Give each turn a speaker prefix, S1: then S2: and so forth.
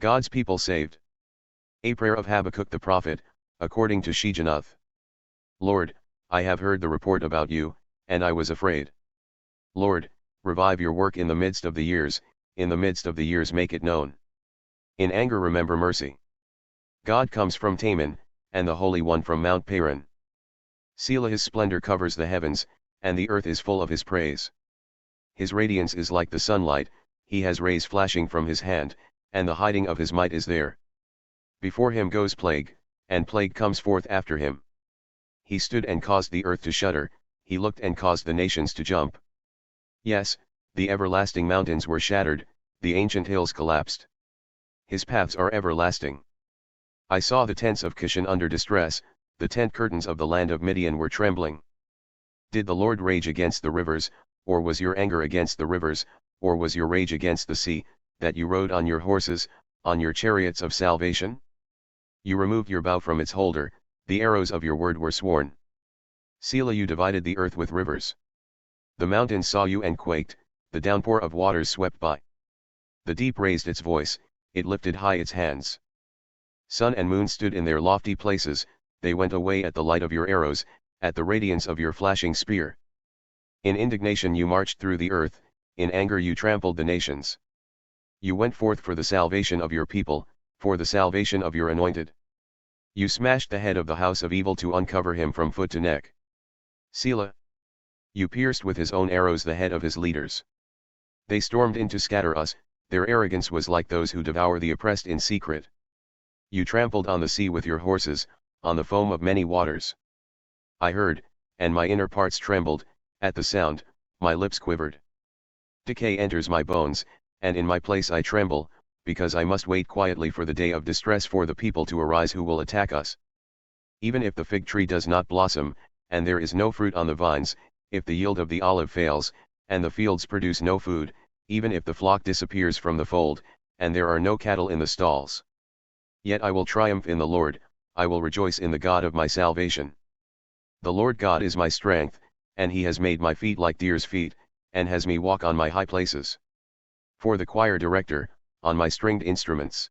S1: God's people saved. A prayer of Habakkuk the prophet, according to Shigionoth. Lord, I have heard the report about you, and I was afraid. Lord, revive your work in the midst of the years, in the midst of the years make it known. In anger remember mercy. God comes from Teman, and the Holy One from Mount Paran. Selah His splendor covers the heavens, and the earth is full of His praise. His radiance is like the sunlight, He has rays flashing from His hand, and the hiding of His might is there. Before Him goes plague, and plague comes forth after Him. He stood and caused the earth to shudder, He looked and caused the nations to jump. Yes, the everlasting mountains were shattered, the ancient hills collapsed. His paths are everlasting. I saw the tents of Cushan under distress, the tent curtains of the land of Midian were trembling. Did the Lord rage against the rivers, or was your anger against the rivers, or was your rage against the sea, that you rode on your horses, on your chariots of salvation? You removed your bow from its holder, the arrows of your word were sworn. Selah, you divided the earth with rivers. The mountains saw you and quaked, the downpour of waters swept by. The deep raised its voice, it lifted high its hands. Sun and moon stood in their lofty places, they went away at the light of your arrows, at the radiance of your flashing spear. In indignation you marched through the earth, in anger you trampled the nations. You went forth for the salvation of your people, for the salvation of your anointed. You smashed the head of the house of evil to uncover him from foot to neck. Selah. You pierced with his own arrows the head of his leaders. They stormed in to scatter us, their arrogance was like those who devour the oppressed in secret. You trampled on the sea with your horses, on the foam of many waters. I heard, and my inner parts trembled, at the sound, my lips quivered. Decay enters my bones, and in my place I tremble, because I must wait quietly for the day of distress for the people to arise who will attack us. Even if the fig tree does not blossom, and there is no fruit on the vines, if the yield of the olive fails, and the fields produce no food, even if the flock disappears from the fold, and there are no cattle in the stalls. Yet I will triumph in the Lord, I will rejoice in the God of my salvation. The Lord God is my strength, and He has made my feet like deer's feet, and has me walk on my high places. For the choir director, on my stringed instruments.